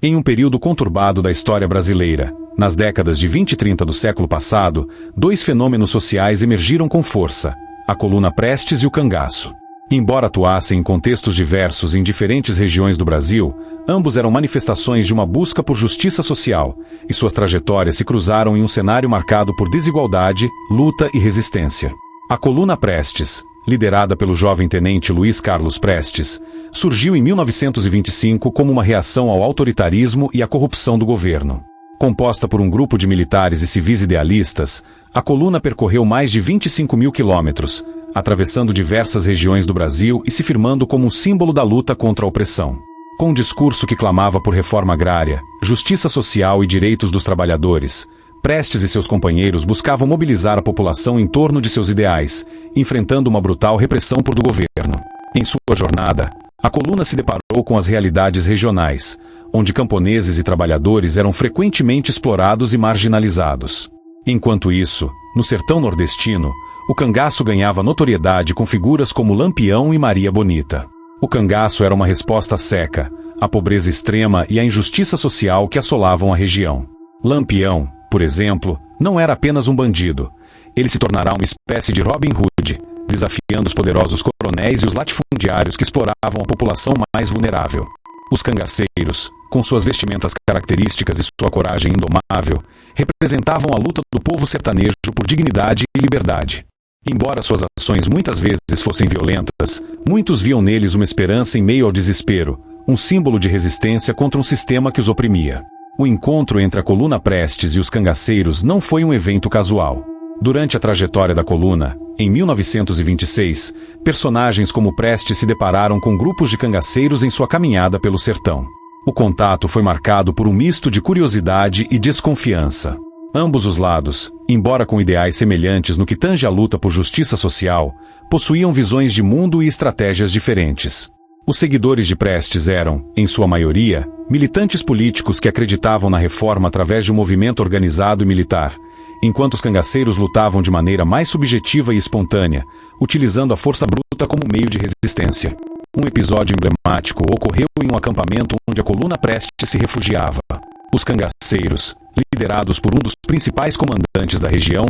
Em um período conturbado da história brasileira, nas décadas de 20 e 30 do século passado, dois fenômenos sociais emergiram com força: a Coluna Prestes e o cangaço. Embora atuassem em contextos diversos em diferentes regiões do Brasil, ambos eram manifestações de uma busca por justiça social, e suas trajetórias se cruzaram em um cenário marcado por desigualdade, luta e resistência. A Coluna Prestes, liderada pelo jovem tenente Luiz Carlos Prestes, surgiu em 1925 como uma reação ao autoritarismo e à corrupção do governo. Composta por um grupo de militares e civis idealistas, a coluna percorreu mais de 25 mil quilômetros, atravessando diversas regiões do Brasil e se firmando como um símbolo da luta contra a opressão. Com um discurso que clamava por reforma agrária, justiça social e direitos dos trabalhadores, Prestes e seus companheiros buscavam mobilizar a população em torno de seus ideais, enfrentando uma brutal repressão do governo. Em sua jornada, a coluna se deparou com as realidades regionais, onde camponeses e trabalhadores eram frequentemente explorados e marginalizados. Enquanto isso, no sertão nordestino, o cangaço ganhava notoriedade com figuras como Lampião e Maria Bonita. O cangaço era uma resposta seca, à pobreza extrema e à injustiça social que assolavam a região. Lampião, por exemplo, não era apenas um bandido. Ele se tornará uma espécie de Robin Hood, desafiando os poderosos coronéis e os latifundiários que exploravam a população mais vulnerável. Os cangaceiros, com suas vestimentas características e sua coragem indomável, representavam a luta do povo sertanejo por dignidade e liberdade. Embora suas ações muitas vezes fossem violentas, muitos viam neles uma esperança em meio ao desespero, um símbolo de resistência contra um sistema que os oprimia. O encontro entre a Coluna Prestes e os cangaceiros não foi um evento casual. Durante a trajetória da coluna, em 1926, personagens como Prestes se depararam com grupos de cangaceiros em sua caminhada pelo sertão. O contato foi marcado por um misto de curiosidade e desconfiança. Ambos os lados, embora com ideais semelhantes no que tange à luta por justiça social, possuíam visões de mundo e estratégias diferentes. Os seguidores de Prestes eram, em sua maioria, militantes políticos que acreditavam na reforma através de um movimento organizado e militar, enquanto os cangaceiros lutavam de maneira mais subjetiva e espontânea, utilizando a força bruta como meio de resistência. Um episódio emblemático ocorreu em um acampamento onde a Coluna Prestes se refugiava. Os cangaceiros, liderados por um dos principais comandantes da região,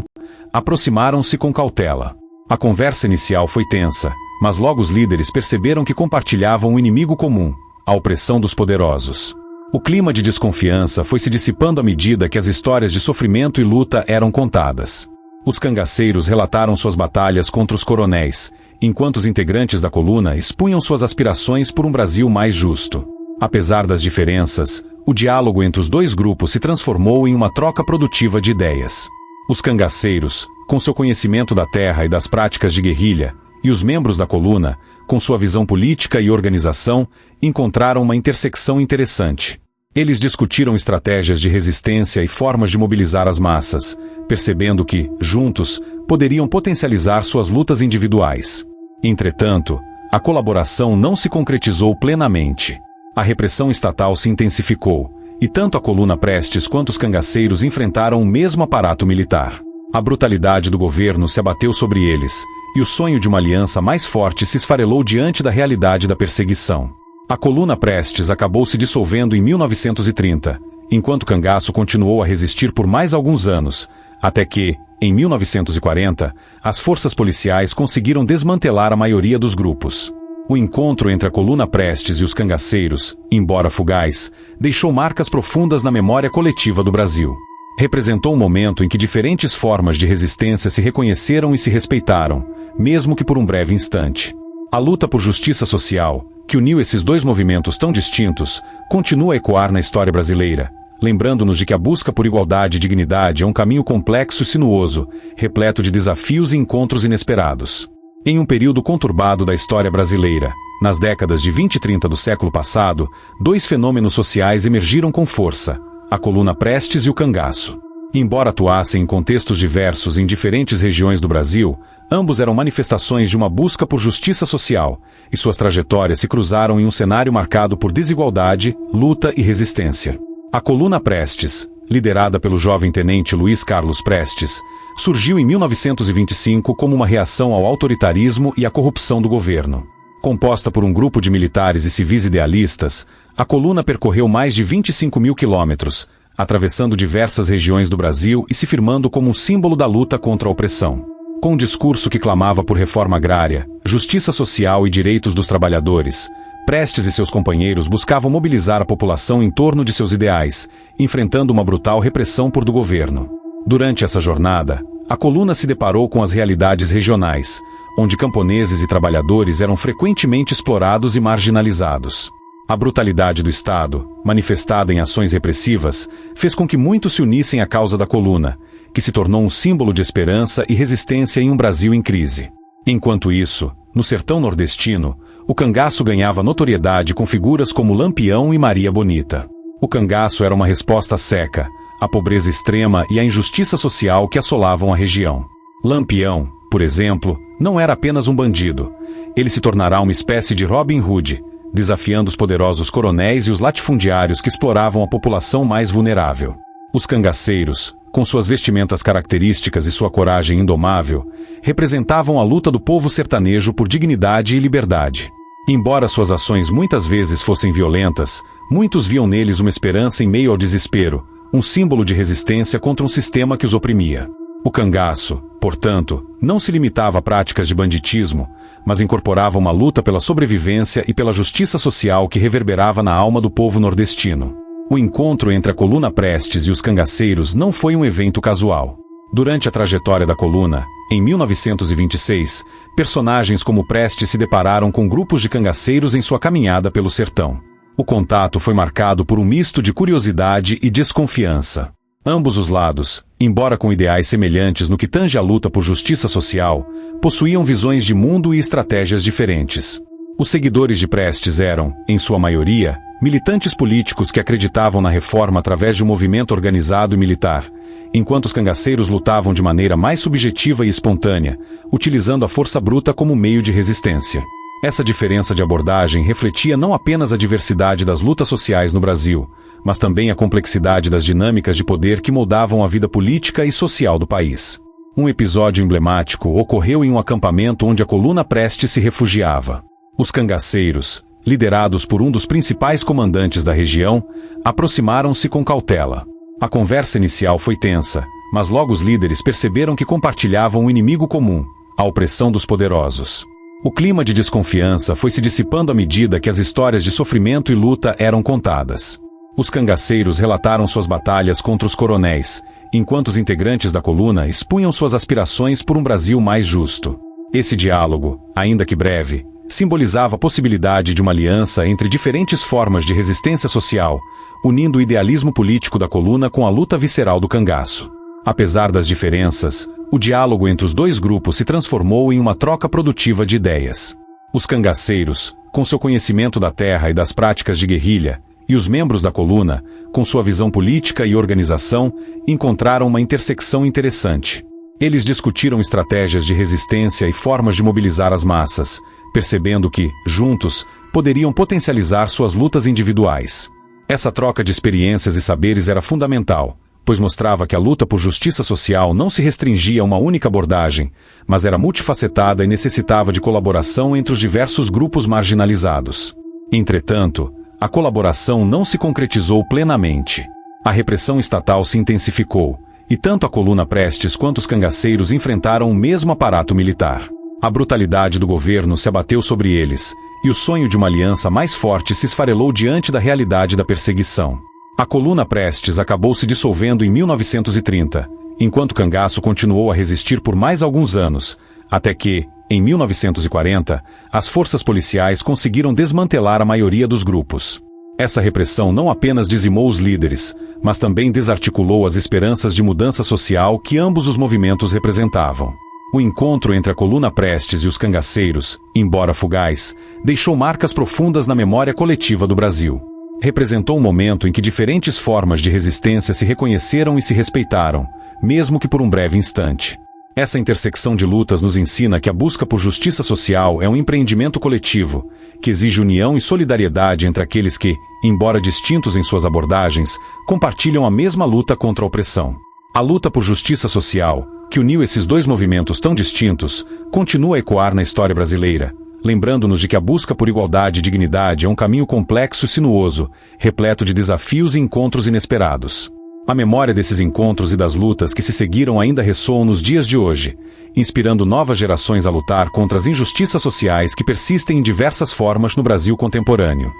aproximaram-se com cautela. A conversa inicial foi tensa, mas logo os líderes perceberam que compartilhavam um inimigo comum: a opressão dos poderosos. O clima de desconfiança foi se dissipando à medida que as histórias de sofrimento e luta eram contadas. Os cangaceiros relataram suas batalhas contra os coronéis, enquanto os integrantes da coluna expunham suas aspirações por um Brasil mais justo. Apesar das diferenças, o diálogo entre os dois grupos se transformou em uma troca produtiva de ideias. Os cangaceiros, com seu conhecimento da terra e das práticas de guerrilha, e os membros da coluna, com sua visão política e organização, encontraram uma intersecção interessante. Eles discutiram estratégias de resistência e formas de mobilizar as massas, percebendo que, juntos, poderiam potencializar suas lutas individuais. Entretanto, a colaboração não se concretizou plenamente. A repressão estatal se intensificou, e tanto a Coluna Prestes quanto os cangaceiros enfrentaram o mesmo aparato militar. A brutalidade do governo se abateu sobre eles, e o sonho de uma aliança mais forte se esfarelou diante da realidade da perseguição. A Coluna Prestes acabou se dissolvendo em 1930, enquanto o cangaço continuou a resistir por mais alguns anos, até que, em 1940, as forças policiais conseguiram desmantelar a maioria dos grupos. O encontro entre a Coluna Prestes e os cangaceiros, embora fugaz, deixou marcas profundas na memória coletiva do Brasil. Representou um momento em que diferentes formas de resistência se reconheceram e se respeitaram, mesmo que por um breve instante. A luta por justiça social, que uniu esses dois movimentos tão distintos, continua a ecoar na história brasileira, lembrando-nos de que a busca por igualdade e dignidade é um caminho complexo e sinuoso, repleto de desafios e encontros inesperados. Em um período conturbado da história brasileira, nas décadas de 20 e 30 do século passado, dois fenômenos sociais emergiram com força: a Coluna Prestes e o cangaço. Embora atuassem em contextos diversos em diferentes regiões do Brasil, ambos eram manifestações de uma busca por justiça social, e suas trajetórias se cruzaram em um cenário marcado por desigualdade, luta e resistência. A Coluna Prestes, liderada pelo jovem tenente Luiz Carlos Prestes, surgiu em 1925 como uma reação ao autoritarismo e à corrupção do governo. Composta por um grupo de militares e civis idealistas, A coluna percorreu mais de 25 mil quilômetros, atravessando diversas regiões do Brasil e se firmando como um símbolo da luta contra a opressão. Com um discurso que clamava por reforma agrária, justiça social e direitos dos trabalhadores, Prestes e seus companheiros buscavam mobilizar a população em torno de seus ideais, enfrentando uma brutal repressão do governo. Durante essa jornada, a coluna se deparou com as realidades regionais, onde camponeses e trabalhadores eram frequentemente explorados e marginalizados. A brutalidade do Estado, manifestada em ações repressivas, fez com que muitos se unissem à causa da coluna, que se tornou um símbolo de esperança e resistência em um Brasil em crise. Enquanto isso, no sertão nordestino, o cangaço ganhava notoriedade com figuras como Lampião e Maria Bonita. O cangaço era uma resposta seca, à pobreza extrema e à injustiça social que assolavam a região. Lampião, por exemplo, não era apenas um bandido. Ele se tornará uma espécie de Robin Hood, desafiando os poderosos coronéis e os latifundiários que exploravam a população mais vulnerável. Os cangaceiros, com suas vestimentas características e sua coragem indomável, representavam a luta do povo sertanejo por dignidade e liberdade. Embora suas ações muitas vezes fossem violentas, muitos viam neles uma esperança em meio ao desespero, um símbolo de resistência contra um sistema que os oprimia. O cangaço, portanto, não se limitava a práticas de banditismo, mas incorporava uma luta pela sobrevivência e pela justiça social que reverberava na alma do povo nordestino. O encontro entre a coluna Prestes e os cangaceiros não foi um evento casual. Durante a trajetória da coluna, em 1926, personagens como Prestes se depararam com grupos de cangaceiros em sua caminhada pelo sertão. O contato foi marcado por um misto de curiosidade e desconfiança. Ambos os lados, embora com ideais semelhantes no que tange à luta por justiça social, possuíam visões de mundo e estratégias diferentes. Os seguidores de Prestes eram, em sua maioria, militantes políticos que acreditavam na reforma através de um movimento organizado e militar, enquanto os cangaceiros lutavam de maneira mais subjetiva e espontânea, utilizando a força bruta como meio de resistência. Essa diferença de abordagem refletia não apenas a diversidade das lutas sociais no Brasil, mas também a complexidade das dinâmicas de poder que moldavam a vida política e social do país. Um episódio emblemático ocorreu em um acampamento onde a coluna Prestes se refugiava. Os cangaceiros, liderados por um dos principais comandantes da região, aproximaram-se com cautela. A conversa inicial foi tensa, mas logo os líderes perceberam que compartilhavam um inimigo comum, a opressão dos poderosos. O clima de desconfiança foi se dissipando à medida que as histórias de sofrimento e luta eram contadas. Os cangaceiros relataram suas batalhas contra os coronéis, enquanto os integrantes da coluna expunham suas aspirações por um Brasil mais justo. Esse diálogo, ainda que breve, simbolizava a possibilidade de uma aliança entre diferentes formas de resistência social, unindo o idealismo político da coluna com a luta visceral do cangaço. Apesar das diferenças, o diálogo entre os dois grupos se transformou em uma troca produtiva de ideias. Os cangaceiros, com seu conhecimento da terra e das práticas de guerrilha, e os membros da coluna, com sua visão política e organização, encontraram uma intersecção interessante. Eles discutiram estratégias de resistência e formas de mobilizar as massas, percebendo que, juntos, poderiam potencializar suas lutas individuais. Essa troca de experiências e saberes era fundamental, pois mostrava que a luta por justiça social não se restringia a uma única abordagem, mas era multifacetada e necessitava de colaboração entre os diversos grupos marginalizados. Entretanto, a colaboração não se concretizou plenamente. A repressão estatal se intensificou, e tanto a coluna Prestes quanto os cangaceiros enfrentaram o mesmo aparato militar. A brutalidade do governo se abateu sobre eles, e o sonho de uma aliança mais forte se esfarelou diante da realidade da perseguição. A coluna Prestes acabou se dissolvendo em 1930, enquanto o cangaço continuou a resistir por mais alguns anos, até que, em 1940, as forças policiais conseguiram desmantelar a maioria dos grupos. Essa repressão não apenas dizimou os líderes, mas também desarticulou as esperanças de mudança social que ambos os movimentos representavam. O encontro entre a coluna Prestes e os cangaceiros, embora fugaz, deixou marcas profundas na memória coletiva do Brasil. Representou um momento em que diferentes formas de resistência se reconheceram e se respeitaram, mesmo que por um breve instante. Essa intersecção de lutas nos ensina que a busca por justiça social é um empreendimento coletivo, que exige união e solidariedade entre aqueles que, embora distintos em suas abordagens, compartilham a mesma luta contra a opressão. A luta por justiça social, que uniu esses dois movimentos tão distintos, continua a ecoar na história brasileira, lembrando-nos de que a busca por igualdade e dignidade é um caminho complexo e sinuoso, repleto de desafios e encontros inesperados. A memória desses encontros e das lutas que se seguiram ainda ressoam nos dias de hoje, inspirando novas gerações a lutar contra as injustiças sociais que persistem em diversas formas no Brasil contemporâneo.